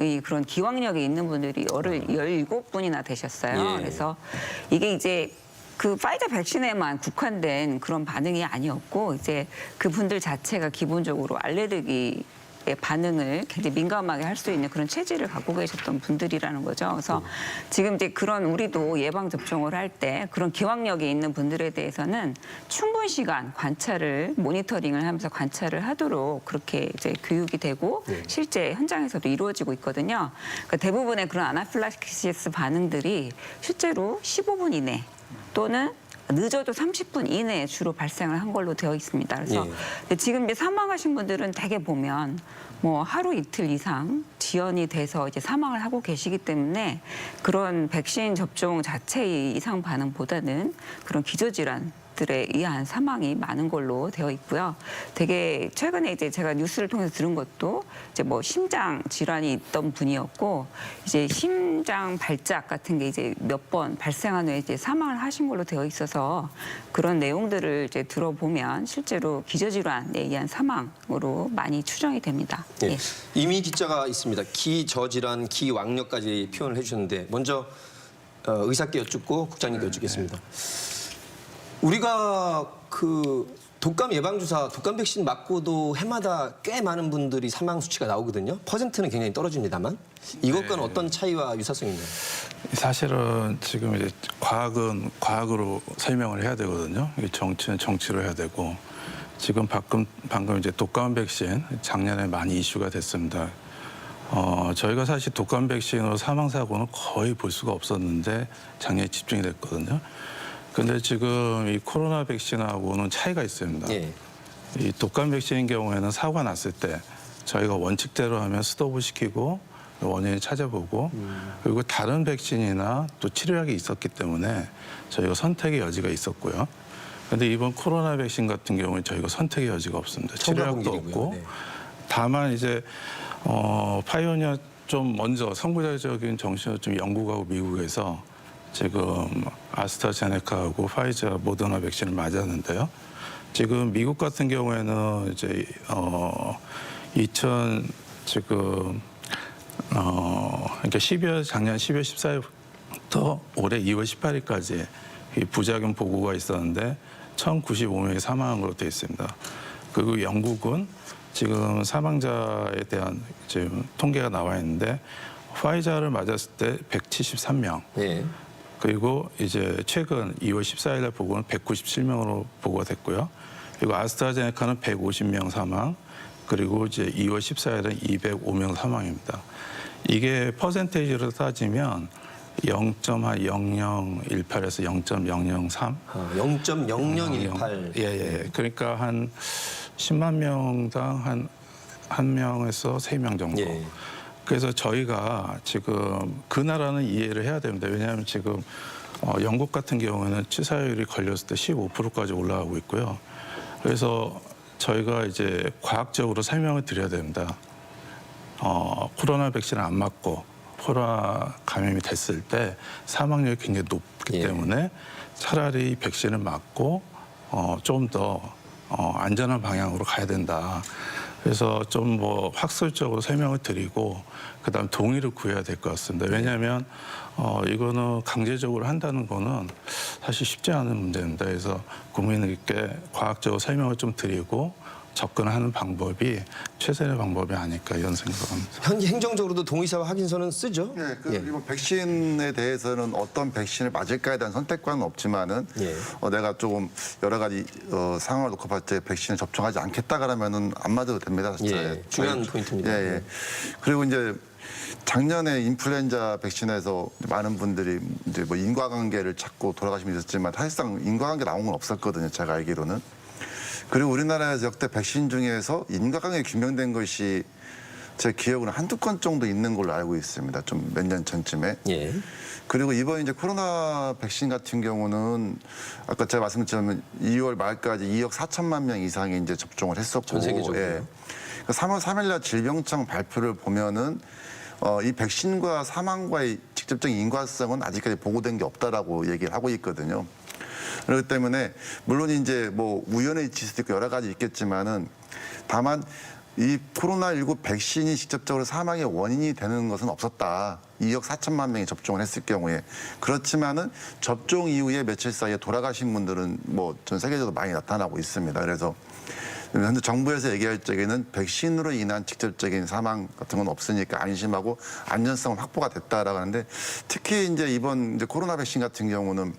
이 그런 기왕력이 있는 분들이 17분이나 되셨어요. 예. 그래서 이게 이제 그 파이자 백신에만 국한된 그런 반응이 아니었고 이제 그분들 자체가 기본적으로 알레르기의 반응을 굉장히 민감하게 할 수 있는 그런 체질을 갖고 계셨던 분들이라는 거죠. 그래서 지금 이제 그런 우리도 예방 접종을 할 때 그런 기왕력이 있는 분들에 대해서는 충분 시간 관찰을 모니터링을 하면서 관찰을 하도록 그렇게 이제 교육이 되고 실제 현장에서도 이루어지고 있거든요. 그러니까 대부분의 그런 아나필락시스 반응들이 실제로 15분 이내 또는 늦어도 30분 이내에 주로 발생을 한 걸로 되어 있습니다. 그래서 지금 이제 사망하신 분들은 대개 보면 뭐 하루 이틀 이상 지연이 돼서 이제 사망을 하고 계시기 때문에 그런 백신 접종 자체의 이상 반응보다는 그런 기저질환 것들에 의한 사망이 많은 걸로 되어 있고요. 되게 최근에 이제 제가 뉴스를 통해서 들은 것도 이제 뭐 심장 질환이 있던 분이었고 이제 심장 발작 같은 게 이제 몇 번 발생한 후에 이제 사망을 하신 걸로 되어 있어서 그런 내용들을 이제 들어보면 실제로 기저질환에 의한 사망으로 많이 추정이 됩니다. 예. 예. 이미 기자가 있습니다. 기저질환, 기왕력까지 표현을 해주셨는데 먼저 의사께 여쭙고 국장님께 여쭙겠습니다. 우리가 그 독감 예방주사, 독감 백신 맞고도 해마다 꽤 많은 분들이 사망 수치가 나오거든요. 퍼센트는 굉장히 떨어집니다만 이것과는 어떤 차이와 유사성인가요? 사실은 지금 이제 과학은 과학으로 설명을 해야 되거든요. 정치는 정치로 해야 되고 지금 방금 이제 독감 백신 작년에 많이 이슈가 됐습니다. 저희가 사실 독감 백신으로 사망 사고는 거의 볼 수가 없었는데 작년에 집중이 됐거든요. 근데 지금 이 코로나 백신하고는 차이가 있습니다. 예. 이 독감 백신인 경우에는 사고가 났을 때 저희가 원칙대로 하면 스톱을 시키고 원인을 찾아보고 그리고 다른 백신이나 또 치료약이 있었기 때문에 저희가 선택의 여지가 있었고요. 그런데 이번 코로나 백신 같은 경우는 저희가 선택의 여지가 없습니다. 치료약도 없고 네. 다만 이제 파이오니아 좀 먼저 선구자적인 정신으로 좀 영국하고 미국에서 지금 아스트라제네카하고 파이자, 모더나 백신을 맞았는데요. 지금 미국 같은 경우에는 이제 그러니까 작년 12월 14일부터 올해 2월 18일까지 이 부작용 보고가 있었는데 1,095명이 사망한 걸로 되어 있습니다. 그리고 영국은 지금 사망자에 대한 지금 통계가 나와 있는데 파이자를 맞았을 때 173명. 예. 그리고 이제 최근 2월 14일날 보고는 197명으로 보고가 됐고요. 그리고 아스트라제네카는 150명 사망, 그리고 이제 2월 14일은 205명 사망입니다. 이게 퍼센테이지로 따지면 0.0018에서 0.003. 0.0018. 예. 그러니까 한 10만 명당 한 명에서 3명 정도. 예. 그래서 저희가 지금 그 나라는 이해를 해야 됩니다. 왜냐하면 지금 영국 같은 경우에는 치사율이 걸렸을 때 15%까지 올라가고 있고요. 그래서 저희가 이제 과학적으로 설명을 드려야 됩니다. 코로나 백신을 안 맞고 코로나 감염이 됐을 때 사망률이 굉장히 높기 때문에 차라리 백신을 맞고 좀 더 안전한 방향으로 가야 된다. 그래서 좀 뭐 학술적으로 설명을 드리고 그다음 동의를 구해야 될 것 같습니다. 왜냐하면 이거는 강제적으로 한다는 거는 사실 쉽지 않은 문제입니다. 그래서 국민들께 과학적으로 설명을 좀 드리고 접근하는 방법이 최선의 방법이 아닐까 이런 생각을 합니다. 현재 행정적으로도 동의서와 확인서는 쓰죠? 예, 이번 백신에 대해서는 어떤 백신을 맞을까에 대한 선택권은 없지만은 내가 조금 여러 가지 상황을 놓고 봤을 때 백신을 접종하지 않겠다 그러면은 안 맞아도 됩니다. 예, 중요한 포인트입니다. 예. 그리고 이제 작년에 인플루엔자 백신에서 많은 분들이 이제 뭐 인과관계를 찾고 돌아가신 분이 있었지만 사실상 인과관계 나온 건 없었거든요. 제가 알기로는. 그리고 우리나라에서 역대 백신 중에서 인과관계 규명된 것이 제 기억으로는 한두 건 정도 있는 걸로 알고 있습니다. 좀 몇 년 전쯤에. 예. 그리고 이번 이제 코로나 백신 같은 경우는 아까 제가 말씀드렸지만 2월 말까지 2억 4천만 명 이상이 이제 접종을 했었고. 전 세계적으로. 예. 3월 3일 날 질병청 발표를 보면은 이 백신과 사망과의 직접적인 인과성은 아직까지 보고된 게 없다라고 얘기를 하고 있거든요. 그렇기 때문에 물론 이제 뭐 우연의 일치일 수도 있고 여러 가지 있겠지만은 다만 이 코로나19 백신이 직접적으로 사망의 원인이 되는 것은 없었다. 2억 4천만 명이 접종을 했을 경우에. 그렇지만은 접종 이후에 며칠 사이에 돌아가신 분들은 뭐 전 세계적으로 많이 나타나고 있습니다. 그래서 현재 정부에서 얘기할 적에는 백신으로 인한 직접적인 사망 같은 건 없으니까 안심하고 안전성은 확보가 됐다라고 하는데 특히 이제 이번 이제 코로나 백신 같은 경우는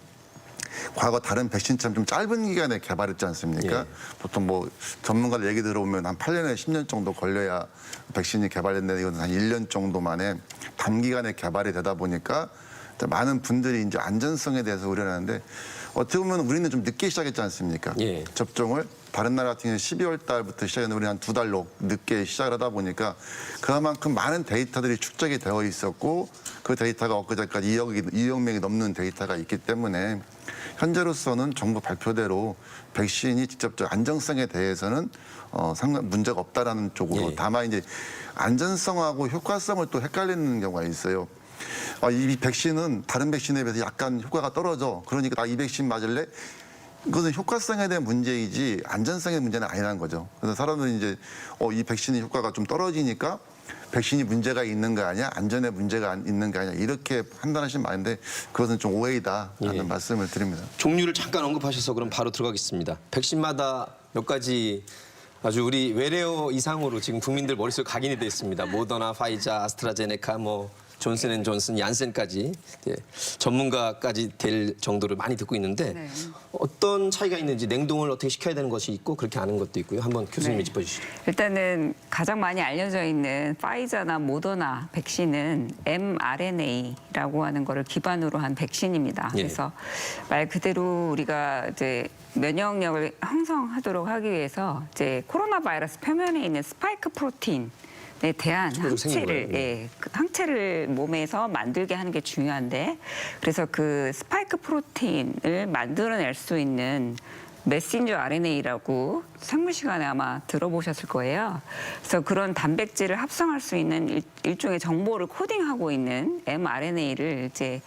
과거 다른 백신처럼 좀 짧은 기간에 개발했지 않습니까? 보통 뭐 전문가들 얘기 들어보면 한 8년에서 10년 정도 걸려야 백신이 개발됐는데 이건 한 1년 정도 만에 단기간에 개발이 되다 보니까 많은 분들이 이제 안전성에 대해서 우려하는데 어떻게 보면 우리는 좀 늦게 시작했지 않습니까? 접종을 다른 나라 같은 경우는 12월 달부터 시작했는데 우리 한 2달 늦게 시작을 하다 보니까 그만큼 많은 데이터들이 축적이 되어 있었고 그 데이터가 엊그제까지 2억 명이 넘는 데이터가 있기 때문에 현재로서는 정부 발표대로 백신이 직접적 안정성에 대해서는 상당 문제가 없다라는 쪽으로 예. 다만 이제 안전성하고 효과성을 또 헷갈리는 경우가 있어요. 이 백신은 다른 백신에 비해서 약간 효과가 떨어져. 그러니까 나 이 백신 맞을래? 그것은 효과성에 대한 문제이지 안전성의 문제는 아니라는 거죠. 그래서 사람들은 이제 이 백신의 효과가 좀 떨어지니까 백신이 문제가 있는 거 아니야? 안전에 문제가 있는 거 아니야? 이렇게 판단하시는 많은데 그것은 좀 오해이다라는 예. 말씀을 드립니다. 종류를 잠깐 언급하셔서 그럼 바로 들어가겠습니다. 백신마다 몇 가지 아주 우리 외래어 이상으로 지금 국민들 머릿속에 각인이 돼 있습니다. 모더나, 파이자, 아스트라제네카, 뭐 존슨앤존슨, 얀센까지 전문가까지 될 정도로 많이 듣고 있는데 네. 어떤 차이가 있는지 냉동을 어떻게 시켜야 되는 것이 있고 그렇게 아는 것도 있고요. 한번 교수님이 네. 짚어주시죠. 일단은 가장 많이 알려져 있는 파이자나 모더나 백신은 mRNA라고 하는 거를 기반으로 한 백신입니다. 예. 그래서 말 그대로 우리가 이제 면역력을 형성하도록 하기 위해서 이제 코로나 바이러스 표면에 있는 스파이크 프로틴 에 대한 생긴 항체를 거예요. 예, 그 항체를 몸에서 만들게 하는 게 중요한데 그래서 그 스파이크 프로틴을 만들어낼 수 있는 메신저 RNA라고 생물 시간에 아마 들어보셨을 거예요. 그래서 그런 단백질을 합성할 수 있는 일종의 정보를 코딩하고 있는 mRNA를 이제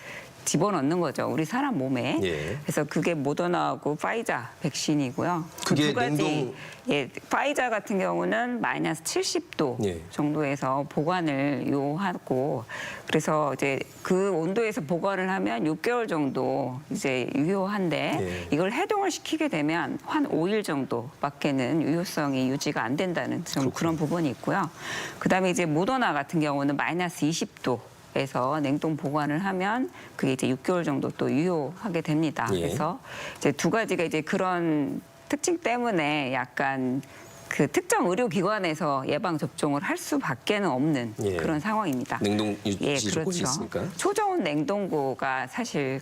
집어넣는 거죠. 우리 사람 몸에. 예. 그래서 그게 모더나하고 파이자 백신이고요. 그 그게 두 가지 냉동- 예, 파이자 같은 경우는 마이너스 70도 예. 정도에서 보관을 유효하고 그래서 이제 그 온도에서 보관을 하면 6개월 정도 이제 유효한데 예. 이걸 해동을 시키게 되면 한 5일 정도밖에는 유효성이 유지가 안 된다는 좀 그런 부분이 있고요. 그다음에 이제 모더나 같은 경우는 마이너스 20도 에서 냉동 보관을 하면 그게 이제 6개월 정도 또 유효하게 됩니다. 예. 그래서 이제 두 가지가 이제 그런 특징 때문에 약간 그 특정 의료기관에서 예방 접종을 할 수밖에는 없는 예. 그런 상황입니다. 냉동 유지 예, 조건이 그렇죠. 있으니까. 초저온 냉동고가 사실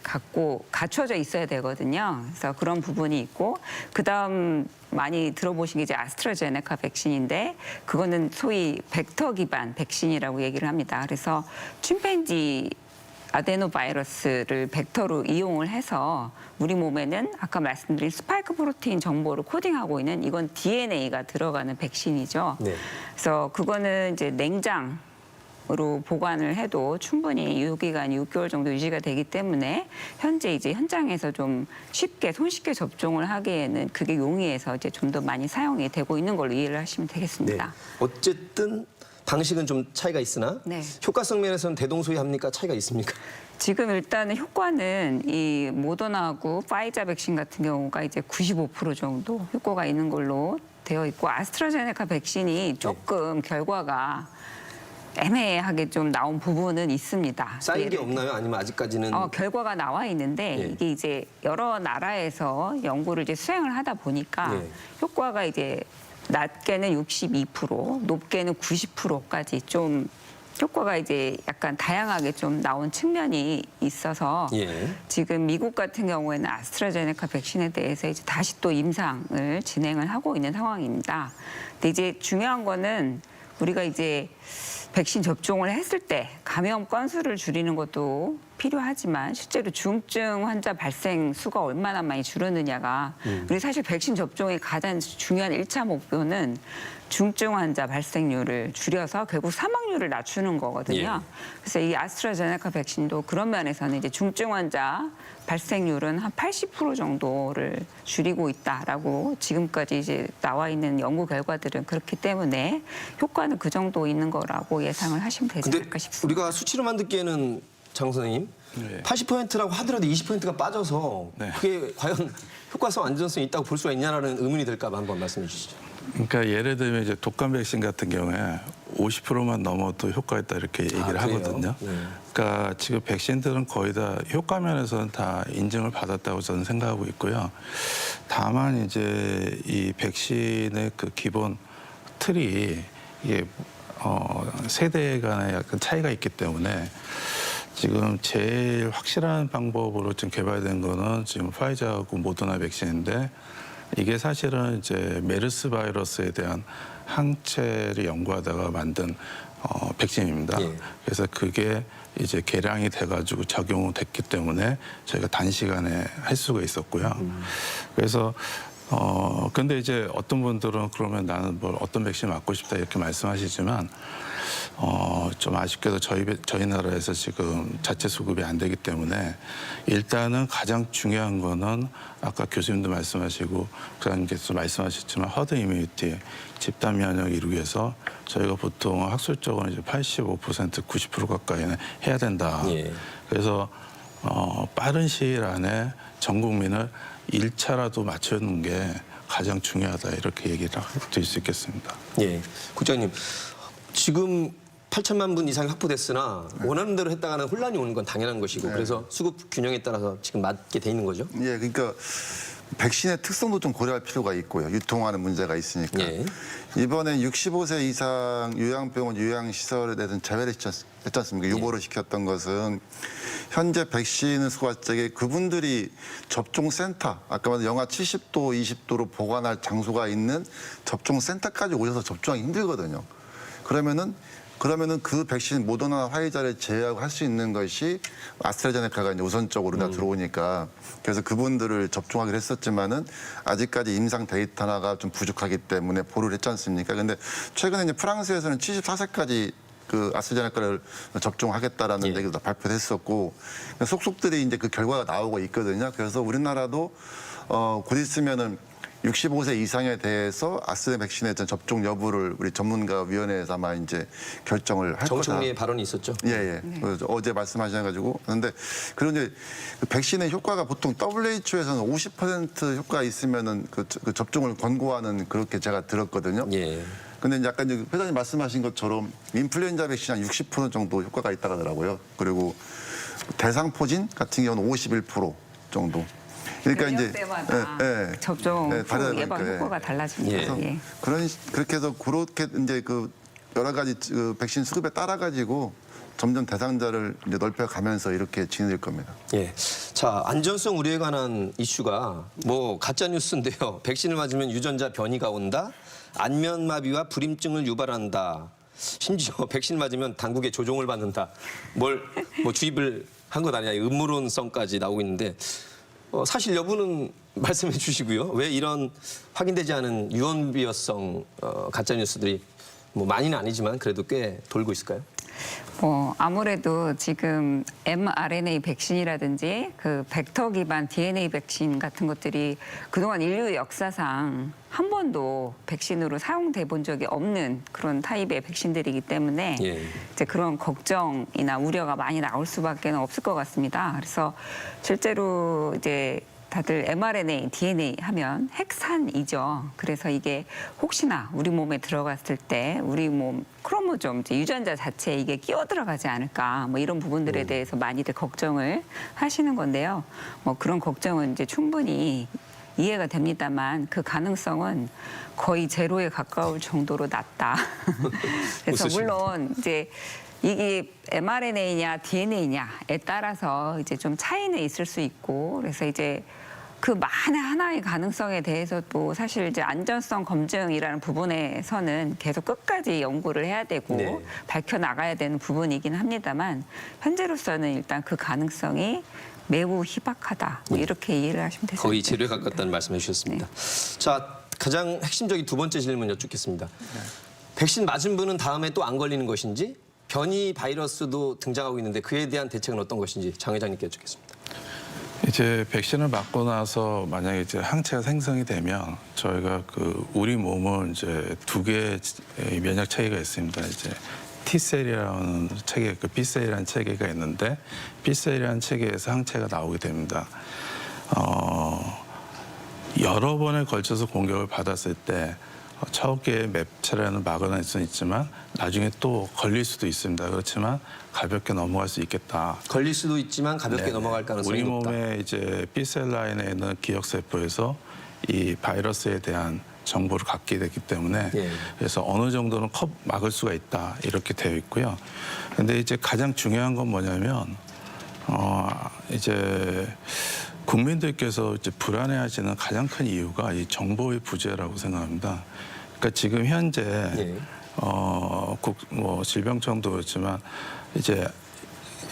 갖춰져 있어야 되거든요. 그래서 그런 부분이 있고 그다음 많이 들어보신 게 이제 아스트라제네카 백신인데 그거는 소위 벡터 기반 백신이라고 얘기를 합니다. 그래서 침팬지 아데노바이러스를 벡터로 이용을 해서 우리 몸에는 아까 말씀드린 스파이크 프로테인 정보를 코딩하고 있는 이건 DNA가 들어가는 백신이죠. 네. 그래서 그거는 이제 냉장으로 보관을 해도 충분히 유효기간이 6개월 정도 유지가 되기 때문에 현재 이제 현장에서 좀 쉽게 손쉽게 접종을 하기에는 그게 용이해서 이제 좀 더 많이 사용이 되고 있는 걸로 이해를 하시면 네. 되겠습니다. 어쨌든 방식은 좀 차이가 있으나 네. 효과성 면에서는 대동소이합니까? 차이가 있습니까? 지금 일단은 효과는 이 모더나하고 파이자 백신 같은 경우가 이제 95% 정도 효과가 있는 걸로 되어 있고 아스트라제네카 백신이 조금 결과가 애매하게 좀 나온 부분은 있습니다. 쌓인 게 예를 없나요? 아니면 아직까지는 결과가 나와 있는데 예. 이게 이제 여러 나라에서 연구를 이제 수행을 하다 보니까 예. 효과가 이제 낮게는 62%, 높게는 90%까지 좀 효과가 이제 약간 다양하게 좀 나온 측면이 있어서 예. 지금 미국 같은 경우에는 아스트라제네카 백신에 대해서 이제 다시 또 임상을 진행을 하고 있는 상황입니다. 근데 이제 중요한 거는 우리가 이제 백신 접종을 했을 때 감염 건수를 줄이는 것도 필요하지만 실제로 중증 환자 발생 수가 얼마나 많이 줄었느냐가 우리 사실 백신 접종의 가장 중요한 1차 목표는 중증 환자 발생률을 줄여서 결국 사망률을 낮추는 거거든요. 그래서 이 아스트라제네카 백신도 그런 면에서는 이제 중증 환자 발생률은 한 80% 정도를 줄이고 있다라고 지금까지 이제 나와 있는 연구 결과들은 그렇기 때문에 효과는 그 정도 있는 거라고 예상을 하시면 되지 근데 않을까 싶습니다. 우리가 수치로만 듣기에는 장 선생님 네. 80%라고 하더라도 20%가 빠져서 네. 그게 과연 효과성 안전성이 있다고 볼 수가 있냐라는 의문이 들까 봐 한번 말씀해 주시죠. 그러니까 예를 들면 이제 독감 백신 같은 경우에 50%만 넘어도 효과 있다 이렇게 얘기를 그래요? 하거든요. 네. 그러니까 지금 백신들은 거의 다 효과 면에서는 다 인증을 받았다고 저는 생각하고 있고요. 다만 이제 이 백신의 그 기본 틀이 이게 세대 간에 약간 차이가 있기 때문에 지금 제일 확실한 방법으로 지금 개발된 거는 지금 파이자하고 모더나 백신인데 이게 사실은 이제 메르스 바이러스에 대한 항체를 연구하다가 만든 백신입니다. 예. 그래서 그게 이제 개량이 돼가지고 적용됐기 때문에 저희가 단시간에 할 수가 있었고요. 그래서 근데 이제 어떤 분들은 그러면 나는 뭘 어떤 백신 맞고 싶다 이렇게 말씀하시지만 좀 아쉽게도 저희 나라에서 지금 자체 수급이 안 되기 때문에 일단은 가장 중요한 거는 아까 교수님도 말씀하시고 부장님께서 말씀하셨지만 허드 이뮤니티 집단 면역을 이루기 위해서 저희가 보통 학술적으로 이제 85% 90% 가까이는 해야 된다. 예. 그래서 빠른 시일 안에 전 국민을 1차라도 맞추는 게 가장 중요하다 이렇게 얘기를 드릴 수 있겠습니다. 예, 국장님 지금 8천만 분 이상이 확보됐으나 원하는 대로 했다가는 혼란이 오는 건 당연한 것이고 그래서 수급 균형에 따라서 지금 맞게 돼 있는 거죠. 예, 그러니까 백신의 특성도 좀 고려할 필요가 있고요. 유통하는 문제가 있으니까. 예. 이번에 65세 이상 요양병원, 요양시설에 대해서는 제외를 했지 않습니까? 유보를 시켰던 것은 현재 백신을 소화할 때 그분들이 접종센터, 아까 말한 영하 70도, 20도로 보관할 장소가 있는 접종센터까지 오셔서 접종하기 힘들거든요. 그러면은 그 백신 모더나 화이자를 제외하고 할 수 있는 것이 아스트라제네카가 이제 우선적으로 다 들어오니까 그래서 그분들을 접종하기로 했었지만은 아직까지 임상 데이터가 좀 부족하기 때문에 보류를 했지 않습니까? 근데 최근에 이제 프랑스에서는 74세까지 그 아스트라제네카를 접종하겠다라는 예. 얘기도 발표를 했었고 속속들이 이제 그 결과가 나오고 있거든요. 그래서 우리나라도 곧 있으면은 65세 이상에 대해서 아스트라 백신의 접종 여부를 우리 전문가위원회에서 아마 이제 결정을 할 거다. 정청리의 발언이 있었죠. 예. 어제 말씀하셔가지고 그런데 그런 이제 그 백신의 효과가 보통 WHO에서는 50% 효과가 있으면은 그 접종을 권고하는 그렇게 제가 들었거든요. 예. 근데 이제 약간 회장님 말씀하신 것처럼 인플루엔자 백신 한 60% 정도 효과가 있다고 하더라고요. 그리고 대상포진 같은 경우는 51% 정도. 그러니까 이제 때마다 접종 후 예방 효과가 달라집니다. 예. 그렇게 해서 그렇게 이제 그 여러 가지 그 백신 수급에 따라 가지고 점점 대상자를 이제 넓혀가면서 이렇게 진행될 겁니다. 예. 자, 안전성 우려에 관한 이슈가 뭐 가짜 뉴스인데요. 백신을 맞으면 유전자 변이가 온다. 안면마비와 불임증을 유발한다. 심지어 백신 맞으면 당국의 조종을 받는다. 뭐 주입을 한 것 아니냐. 음모론성까지 나오고 있는데 사실 여부는 말씀해 주시고요. 왜 이런 확인되지 않은 유언비어성 가짜 뉴스들이 뭐 많이는 아니지만 그래도 꽤 돌고 있을까요? 아무래도 지금 mRNA 백신이라든지 그 벡터 기반 DNA 백신 같은 것들이 그동안 인류 역사상 한 번도 백신으로 사용돼 본 적이 없는 그런 타입의 백신들이기 때문에 예. 이제 그런 걱정이나 우려가 많이 나올 수밖에 없을 것 같습니다. 그래서 실제로 이제 다들 mRNA, DNA 하면 핵산이죠. 그래서 이게 혹시나 우리 몸에 들어갔을 때 우리 몸 크로모좀, 유전자 자체에 이게 끼어 들어가지 않을까 뭐 이런 부분들에 대해서 많이들 걱정을 하시는 건데요. 뭐 그런 걱정은 이제 충분히 이해가 됩니다만 그 가능성은 거의 제로에 가까울 정도로 낮다. 그래서 물론 이제 이게 mRNA냐 DNA냐에 따라서 이제 좀 차이는 있을 수 있고 그래서 이제 그 만에 하나의 가능성에 대해서도 사실 이제 안전성 검증이라는 부분에서는 계속 끝까지 연구를 해야 되고 네. 밝혀 나가야 되는 부분이긴 합니다만 현재로서는 일단 그 가능성이 매우 희박하다 뭐 이렇게 이해를 하시면 되죠. 거의 제로에 가깝다는 말씀해 주셨습니다. 자, 가장 핵심적인 두 번째 질문 여쭙겠습니다. 백신 맞은 분은 다음에 또 안 걸리는 것인지 변이 바이러스도 등장하고 있는데 그에 대한 대책은 어떤 것인지 장 회장님께 여쭙겠습니다. 이제 백신을 맞고 나서 만약에 이제 항체가 생성이 되면 저희가 그 우리 몸은 이제 두 개의 면역 체계가 있습니다. 이제 T셀이라는 체계, 그 B셀이라는 체계가 있는데 B셀이라는 체계에서 항체가 나오게 됩니다. 여러 번에 걸쳐서 공격을 받았을 때 초기에 몇 차례는 막아낼 수는 있지만 나중에 또 걸릴 수도 있습니다. 그렇지만 가볍게 넘어갈 수 있겠다. 걸릴 수도 있지만 가볍게 넘어갈 가능성이 우리 높다. 몸에 이제 B셀 라인에 있는 기억세포에서 이 바이러스에 대한 정보를 갖게 됐기 때문에 예. 그래서 어느 정도는 막을 수가 있다 이렇게 되어 있고요. 근데 이제 가장 중요한 건 뭐냐면 이제 국민들께서 이제 불안해하시는 가장 큰 이유가 이 정보의 부재라고 생각합니다. 그러니까 지금 현재 예. 질병청도 그렇지만 이제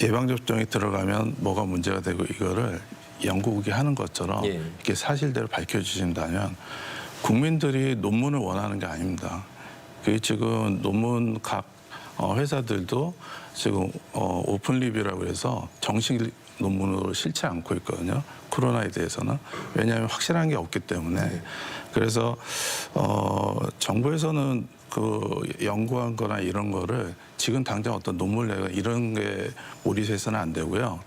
예방접종이 들어가면 뭐가 문제가 되고 이거를 연구국이 하는 것처럼 예. 이렇게 사실대로 밝혀주신다면 국민들이 논문을 원하는 게 아닙니다. 그 지금 논문 각 회사들도 지금 오픈 리뷰라고 해서 정식 논문으로 실지 않고 있거든요. 코로나에 대해서는. 왜냐하면 확실한 게 없기 때문에. 그래서 정부에서는 그 연구한 거나 이런 거를 지금 당장 어떤 논문 내가 이런 게 몰입해서는 안 되고요.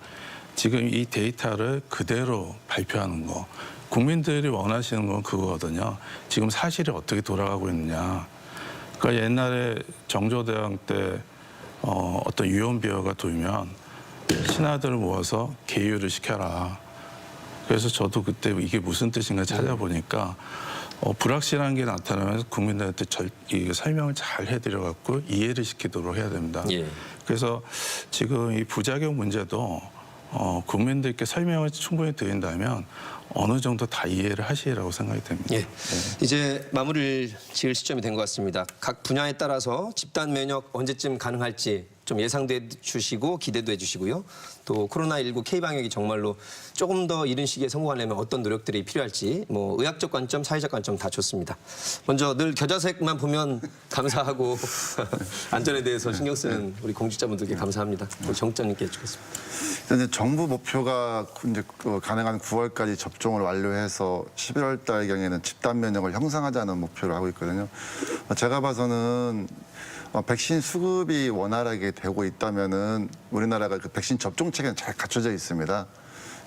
지금 이 데이터를 그대로 발표하는 거. 국민들이 원하시는 건 그거거든요. 지금 사실이 어떻게 돌아가고 있느냐. 그러니까 옛날에 정조대왕 때 어떤 유언비어가 돌면 신하들을 모아서 계유를 시켜라. 그래서 저도 그때 이게 무슨 뜻인가 찾아보니까 불확실한 게 나타나면 국민들한테 이 설명을 잘 해드려갖고 이해를 시키도록 해야 됩니다. 예. 그래서 지금 이 부작용 문제도 국민들께 설명을 충분히 드린다면 어느 정도 다 이해를 하시리라고 생각이 됩니다. 예. 이제 마무리를 지을 시점이 된 것 같습니다. 각 분야에 따라서 집단 면역 언제쯤 가능할지 좀 예상돼 주시고 기대도 해주시고요. 또 코로나19 K방역이 정말로 조금 더 이른 시기에 성공하려면 어떤 노력들이 필요할지 뭐 의학적 관점, 사회적 관점 다 좋습니다. 먼저 늘 겨자색만 보면 감사하고 안전에 대해서 신경 쓰는 우리 공직자분들께 감사합니다. 우리 정장님께 여쭙겠습니다. 이제 정부 목표가 이제 가능한 9월까지 접종을 완료해서 11월 달경에는 집단 면역을 형성하자는 목표를 하고 있거든요. 제가 봐서는 백신 수급이 원활하게 되고 있다면은 우리나라가 그 백신 접종 체계는 잘 갖춰져 있습니다.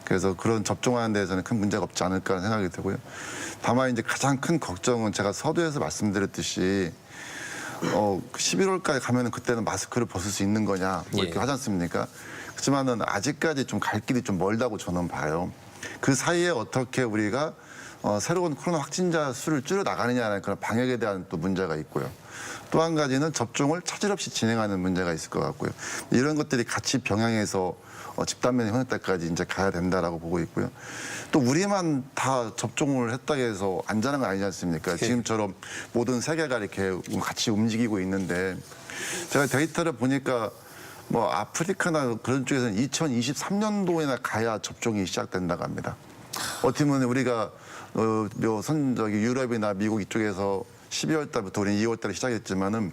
그래서 그런 접종하는 데에서는 큰 문제가 없지 않을까 생각이 되고요. 다만 이제 가장 큰 걱정은 제가 서두에서 말씀드렸듯이 11월까지 가면은 그때는 마스크를 벗을 수 있는 거냐 뭐 이렇게 예. 하지 않습니까? 그렇지만은 아직까지 좀 갈 길이 좀 멀다고 저는 봐요. 그 사이에 어떻게 우리가 새로운 코로나 확진자 수를 줄여 나가느냐는 그런 방역에 대한 또 문제가 있고요. 또 한 가지는 접종을 차질 없이 진행하는 문제가 있을 것 같고요. 이런 것들이 같이 병행해서 집단 면역 형성 때까지 이제 가야 된다라고 보고 있고요. 또 우리만 다 접종을 했다고 해서 안전한 건 아니지 않습니까? 지금처럼 모든 세계가 이렇게 같이 움직이고 있는데 제가 데이터를 보니까 뭐 아프리카나 그런 쪽에서는 2023년도에나 가야 접종이 시작된다고 합니다. 어떻게 보면 우리가 유럽이나 미국 이쪽에서 12월 달부터 우리는 2월 달에 시작했지만은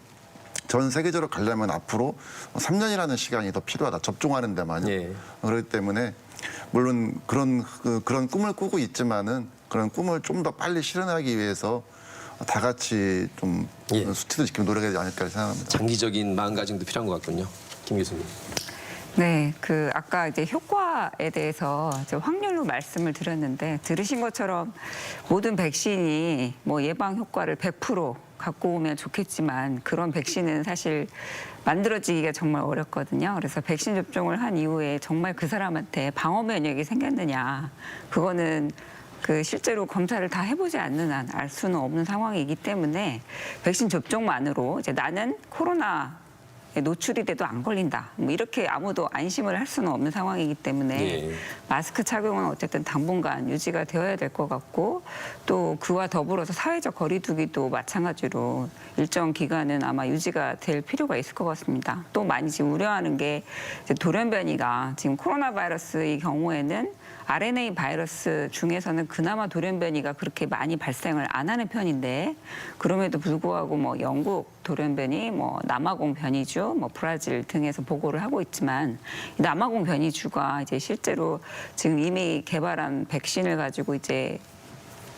전 세계적으로 가려면 앞으로 3년이라는 시간이 더 필요하다. 접종하는 데만요. 예. 그렇기 때문에 물론 그런 꿈을 꾸고 있지만은 그런 꿈을 좀 더 빨리 실현하기 위해서 다 같이 좀 예. 수치도 지키면 노력해야 되지 않을까 생각합니다. 장기적인 마음가짐도 필요한 것 같군요. 김 교수님. 네, 아까 이제 효과에 대해서 이제 확률로 말씀을 드렸는데 들으신 것처럼 모든 백신이 뭐 예방 효과를 100% 갖고 오면 좋겠지만 그런 백신은 사실 만들어지기가 정말 어렵거든요. 그래서 백신 접종을 한 이후에 정말 그 사람한테 방어 면역이 생겼느냐, 그거는 실제로 검사를 다 해보지 않는 한 알 수는 없는 상황이기 때문에 백신 접종만으로 이제 나는 코로나 노출이 돼도 안 걸린다. 뭐 이렇게 아무도 안심을 할 수는 없는 상황이기 때문에 예. 마스크 착용은 어쨌든 당분간 유지가 되어야 될 것 같고 또 그와 더불어서 사회적 거리두기도 마찬가지로 일정 기간은 아마 유지가 될 필요가 있을 것 같습니다. 또 많이 지금 우려하는 게 이제 돌연변이가 지금 코로나 바이러스의 경우에는 RNA 바이러스 중에서는 그나마 돌연변이가 그렇게 많이 발생을 안 하는 편인데 그럼에도 불구하고 뭐 영국 돌연변이, 뭐 남아공 변이주, 뭐 브라질 등에서 보고를 하고 있지만 이 남아공 변이주가 이제 실제로 지금 이미 개발한 백신을 가지고 이제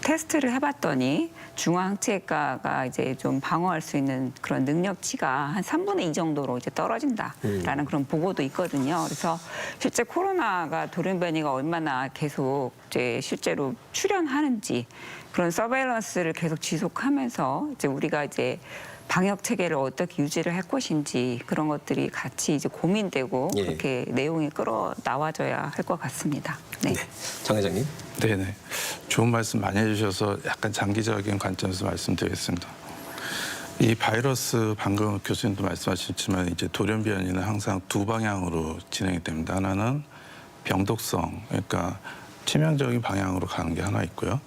테스트를 해봤더니 중앙항체과가 이제 좀 방어할 수 있는 그런 능력치가 한 3분의 2 정도로 이제 떨어진다라는 그런 보고도 있거든요. 그래서 실제 코로나가 돌연변이가 얼마나 계속 이제 실제로 출현하는지 그런 서베일런스를 계속 지속하면서 이제 우리가 이제 방역 체계를 어떻게 유지를 할 것인지 그런 것들이 같이 이제 고민되고 예. 그렇게 내용이 끌어 나와져야 할 것 같습니다. 네. 장 회장님. 네네. 좋은 말씀 많이 해주셔서 약간 장기적인 관점에서 말씀드리겠습니다. 이 바이러스 방금 교수님도 말씀하셨지만 이제 돌연변이는 항상 두 방향으로 진행이 됩니다. 하나는 병독성, 그러니까 치명적인 방향으로 가는 게 하나 있고요.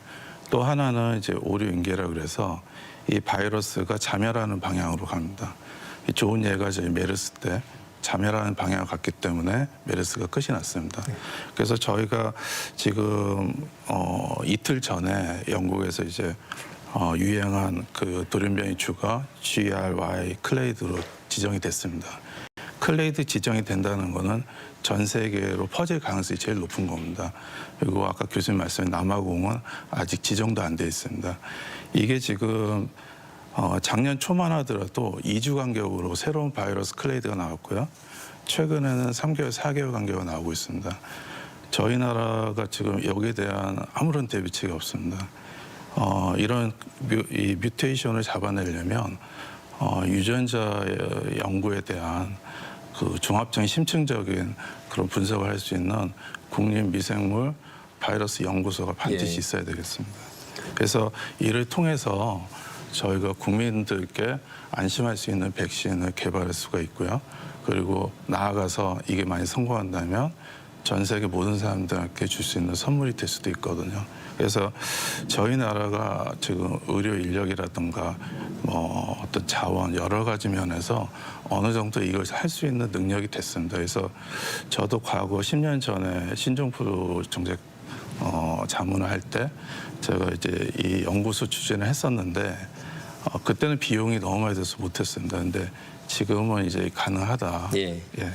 또 하나는 이제 오류인계라 그래서 이 바이러스가 자멸하는 방향으로 갑니다. 이 좋은 예가 저희 메르스 때 자멸하는 방향을 갔기 때문에 메르스가 끝이 났습니다. 그래서 저희가 지금 이틀 전에 영국에서 이제 유행한 그 돌연변이 주가 GRY 클레이드로 지정이 됐습니다. 클레이드 지정이 된다는 거는 전 세계로 퍼질 가능성이 제일 높은 겁니다. 그리고 아까 교수님 말씀인 남아공은 아직 지정도 안 돼 있습니다. 이게 지금 작년 초만 하더라도 2주 간격으로 새로운 바이러스 클레이드가 나왔고요. 최근에는 3개월, 4개월 간격으로 나오고 있습니다. 저희 나라가 지금 여기에 대한 아무런 대비책이 없습니다. 이런 이 뮤테이션을 잡아내려면 유전자 연구에 대한 그 종합적인 심층적인 그런 분석을 할 수 있는 국립미생물 바이러스 연구소가 반드시 있어야 되겠습니다. 그래서 이를 통해서 저희가 국민들께 안심할 수 있는 백신을 개발할 수가 있고요. 그리고 나아가서 이게 많이 성공한다면 전 세계 모든 사람들에게 줄 수 있는 선물이 될 수도 있거든요. 그래서 저희 나라가 지금 의료 인력이라든가 뭐 어떤 자원 여러 가지 면에서 어느 정도 이걸 할 수 있는 능력이 됐습니다. 그래서 저도 과거 10년 전에 신종플루 정책 자문을 할 때 제가 이제 이 연구소 추진을 했었는데 그때는 비용이 너무 많이 들어서 못했습니다. 근데 지금은 이제 가능하다.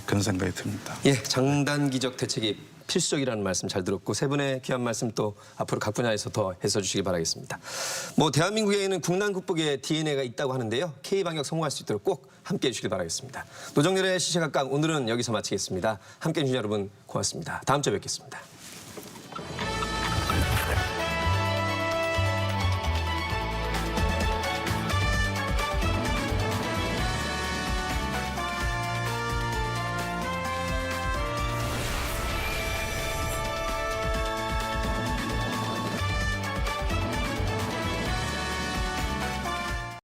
그런 생각이 듭니다. 장단기적 대책이 필수적이라는 말씀 잘 들었고 세 분의 귀한 말씀 또 앞으로 각 분야에서 더 해서 주시기 바라겠습니다. 뭐 대한민국에는 국난 극복의 DNA가 있다고 하는데요. K방역 성공할 수 있도록 꼭 함께해 주시기 바라겠습니다. 노정렬의 시시각각 오늘은 여기서 마치겠습니다. 함께해 주신 여러분 고맙습니다. 다음 주에 뵙겠습니다.